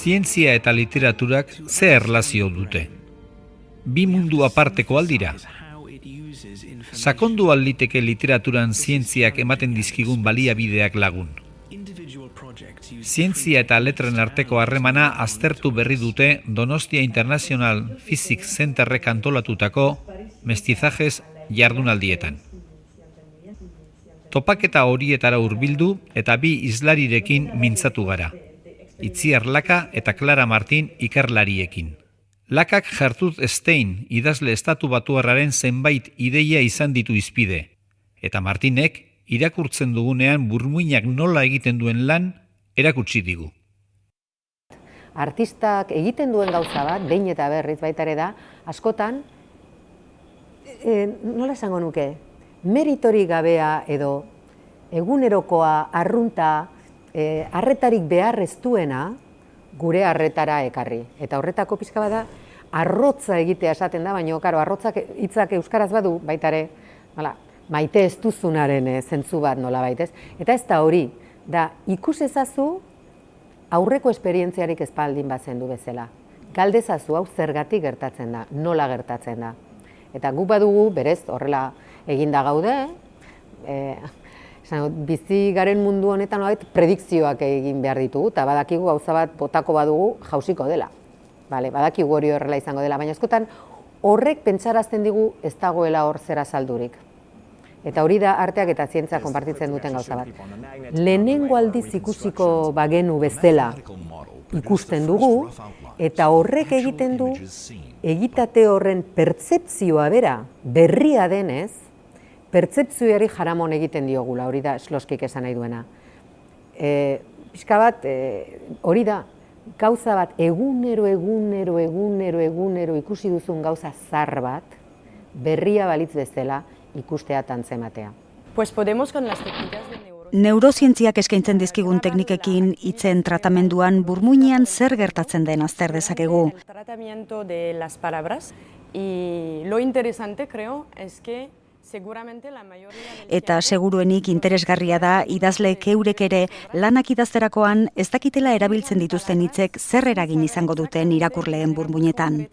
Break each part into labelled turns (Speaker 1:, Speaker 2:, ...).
Speaker 1: Zientzia eta literaturak ze erlazio dute? Bi mundu aparteko aldira? Sakondu alditeke literaturan zientziak ematen dizkigun baliabideak lagun. Zientzia eta letren arteko harremana aztertu berri dute Donostia International Physics Centerrek antolatutako mestizajes jardunaldietan. Topaketa horietara hurbildu eta bi islarirekin mintzatu gara. Itziar Laka eta Clara Martin ikerlariekin. Lakak Gertrude Stein idazle estatu batuarraren zenbait ideia izan ditu izpide, eta Martinek irakurtzen dugunean burmuinak nola egiten duen lan erakutsi digu.
Speaker 2: Artistak egiten duen gauza bat, behin eta berriz baita ere da, askotan, nola esango nuke, meritorik gabea edo egunerokoa, arrunta, arretarik behar ez duena gure arretara ekarri. Eta horretako pixka bada, arrotza egitea esaten da, baina arrotzak hitzak euskaraz badu, baita ere, maite ez duzunaren zentzu bat nola baitez. Eta ez da hori, da ikus ezazu aurreko esperientziarik espaldin bazen du bezala. Galdezazu hau zergatik gertatzen da, nola gertatzen da. Eta guk badugu, berez, horrela eginda gaude, bizi garen mundu honetan predikzioak egin behar ditugu, eta badakigu gauza bat botako badugu jausiko dela. Badakigu hori horrela izango dela, baina askotan horrek pentsarazten digu ez dagoela hor zera saldurik. Eta hori da arteak eta zientzia konpartitzen duten gauza bat. Lehenengo aldiz ikusiko bagenu bezala ikusten dugu, eta horrek egiten du, egitate horren pertzepzioa bera, berria denez, pertzepzioari jaramon egiten diogula, hori da Sloskik esan nahi duena. Pixka bat, hori da, gauza bat, egunero ikusi duzun gauza zar bat, berria balitz bezala ikustea tantzematea.
Speaker 3: Pues podemos con las técnicas de
Speaker 4: Neurozientziak eskaintzen dizkigun teknikekin hitzen tratamenduan burmuinean zer gertatzen den azter dezakegu.
Speaker 3: El tratamiento de las palabras y lo interesante creo es que
Speaker 4: Eta seguruenik interesgarria da idazleek eurek ere lanak idazterakoan ez dakitela erabiltzen dituzten hitzek zer eragin izango duten irakurleen burmuinetan.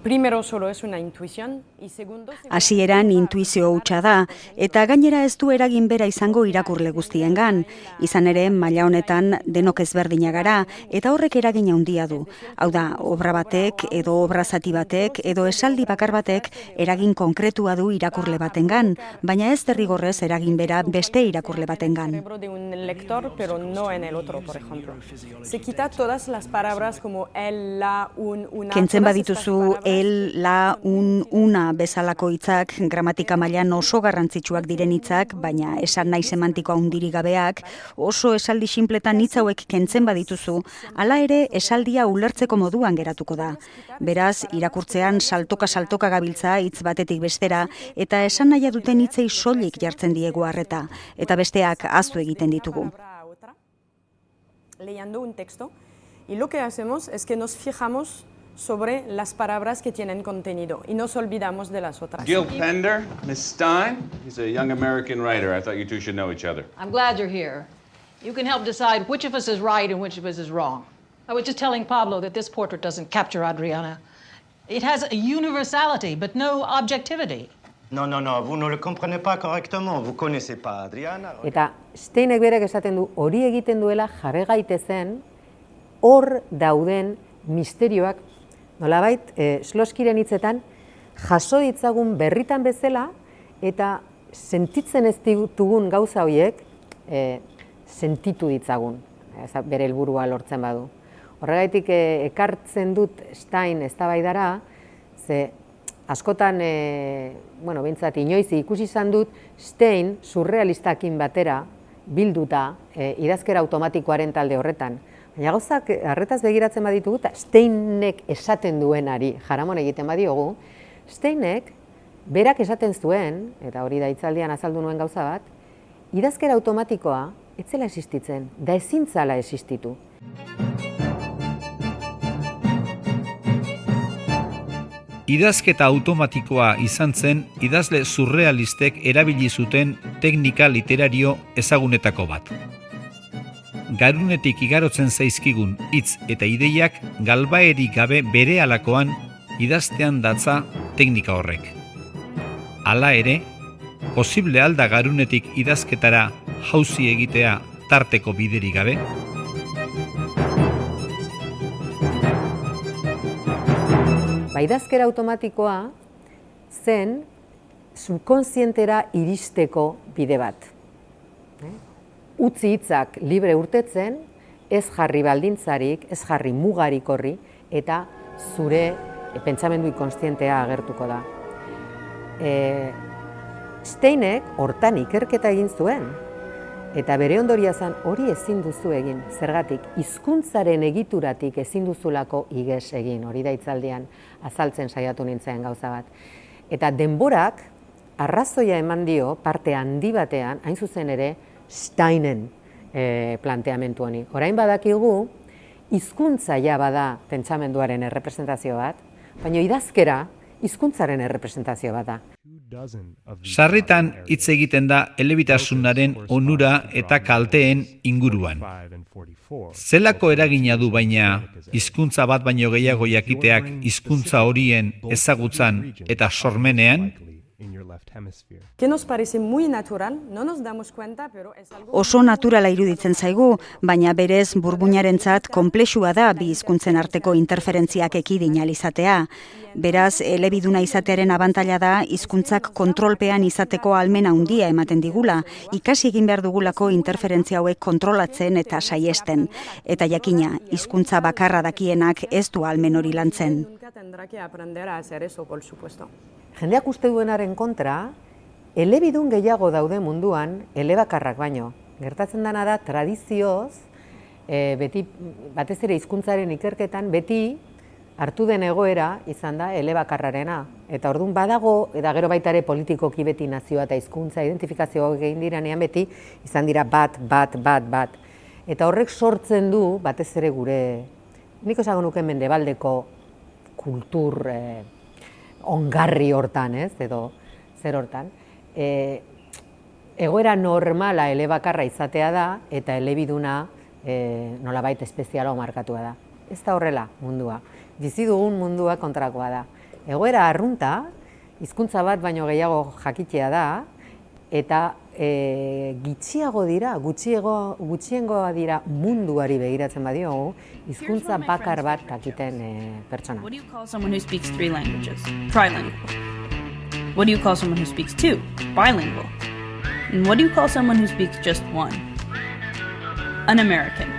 Speaker 3: Primero solo es una intuición y segundo
Speaker 4: hasieran intuizio hutsa da eta gainera ez du eragin bera izango irakurle guztiengan. Izan ere maila honetan denok ezberdina gara eta horrek eragin handia du. Hau da, obra batek edo obra zati batek edo esaldi bakar batek eragin konkretua du irakurle batengan, baina ez derrigorrez eragin bera beste irakurle batengan.
Speaker 3: de un lector pero no en el otro, por ejemplo. Se quita todas las palabras como el, la, un, una.
Speaker 4: Kentzen badituzu el, la, un, una bezalako hitzak gramatika mailan oso garrantzitsuak diren hitzak, baina esan nahi semantikoa handirik gabeak, oso esaldi sinpletan hitz hauek kentzen badituzu, hala ere esaldia ulertzeko moduan geratuko da. Beraz, irakurtzean saltoka gabiltza hitz batetik bestera eta esan nahia duten hitzei soilik jartzen diegu arreta eta besteak ahaztu egiten ditugu.
Speaker 3: Leyendo un texto y lo que hacemos es que nos fijamos sobre las palabras que tienen contenido y nos olvidamos de las otras.
Speaker 5: Gil Pender, Miss Stein, he's a young American writer. I thought you two should know each other.
Speaker 6: I'm glad you're here. You can help decide which of us is right and which of us is wrong. I was just telling Pablo that this portrait doesn't capture Adriana. It has a universality, but no objectivity.
Speaker 7: No, vous ne le comprenez pas correctement, vous connaissez pas Adriana.
Speaker 2: Eta Steinek berek esaten du hori egiten duela jabe gaitezen hor dauden misterioak nolabait Sloskiren hitzetan jaso ditzagun berritan bezala eta sentitzen ez ditugun gauza horiek sentitu ditzagun, bere helburua lortzen badu. Horregaitik ekartzen dut Stein eztabaidara, ze askotan, behintzat inoiz ikusi izan dut Stein surrealistakin batera bilduta idazkera automatikoaren talde horretan. Baina gauzak arretaz begiratzen baditugu eta Steinek esaten duenari jaramon egiten badiogu, Steinek berak esaten zuen, eta hori da hitzaldian azaldu nuen gauza bat, idazkera automatikoa ez zela existitzen, da ezin zala existitu.
Speaker 1: Idazketa automatikoa izan zen idazle surrealistek erabili zuten teknika literario ezagunetako bat. garunetik igarotzen zaizkigun hitz eta ideiak galbaerik gabe berehalakoan idaztean datza teknika horrek. Hala ere, posible alda garunetik idazketara jauzi egitea tarteko biderik gabe?
Speaker 2: Idazkera automatikoa zen subkonsientera iristeko bide bat. Utzi hitzak libre urtetzen, ez jarri baldintzarik, ez jarri mugarik horri, eta zure pentsamendu inkonstientea agertuko da. Steinek hortan ikerketa egin zuen, eta bere ondoria zen hori ezin duzu egin, zergatik hizkuntzaren egituratik ezin duzulako iges egin, hori da hitzaldian azaltzen saiatu nintzen gauza bat. Eta denborak arrazoia eman dio parte handi batean, hain zuzen ere, Steinen planteamendu honi. Orain badakigu, hizkuntza ja bada pentsamenduaren errepresentazio bat, baina idazkera hizkuntzaren errepresentazio bat da.
Speaker 1: Sarritan hitz egiten da elebitasunaren onura eta kalteen inguruan. Zelako eragina du baina hizkuntza bat baino gehiago jakiteak hizkuntza horien ezagutzan eta sormenean?
Speaker 3: Que nos parece muy natural, no nos damos cuenta, pero es algo...
Speaker 4: Oso naturala iruditzen zaigu, baina berez burbuinarentzat konplexua da bi hizkuntzen arteko interferentziak ekidin ahal izatea. Beraz, elebiduna izatearen abantaila da hizkuntzak kontrolpean izateko ahalmena handia ematen digula, ikasi egin behar dugulako interferentzia hauek kontrolatzen eta saiesten. Eta jakina, hizkuntza bakarra dakienak ez du ahalmen hori lantzen.
Speaker 3: Tendrá que aprender a hacer eso, por supuesto.
Speaker 2: Jendeak uste duenaren kontra, elebidun gehiago daude munduan, elebakarrak baino. Gertatzen dena da, tradizioz, beti, batez ere hizkuntzaren ikerketan, beti hartu den egoera izan da elebakarrarena. Eta orduan badago, eta gero baita ere politikoki beti nazioa eta hizkuntza identifikazioa egin diranean beti, izan dira bat. Eta horrek sortzen du, batez ere gure, nik esango nuke mendebaldeko kultur ongarri hortan, ez, edo zer hortan. Egoera normala elebakarra izatea da, eta elebiduna nolabait espeziala markatua da. Ez da horrela mundua. Bizi dugun mundua kontrakoa da. Egoera arrunta, hizkuntza bat baino gehiago jakitea da, eta gutxiengoa dira munduari begiratzen badiogu, hizkuntza bakar bat jakiten pertsona.
Speaker 8: What do you call someone who speaks 3 languages? Trilingual. What do you call someone who speaks 2? Bilingual. And what do you call someone who speaks just 1? An American.